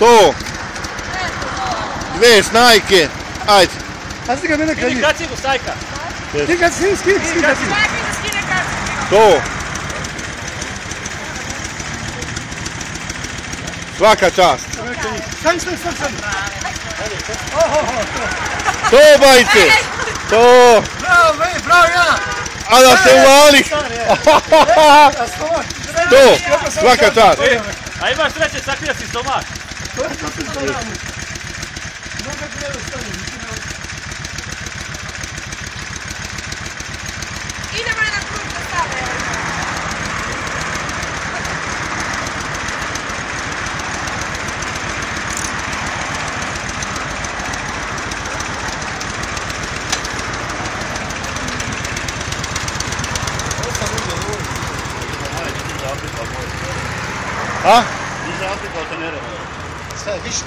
To. Dve snajke. Ajde. A ti ga mene kad je? Skini kacigu, sajka. Ti kad skini kacigu. To. Svaka čast. Stań. To bajte. To. Bravo ja! A da se uvali. To. Svaka čast. A imaš treće, sakrija si stomak. Idemo na krug da stave. A? Niže Afrika od tenere. Šta je, više?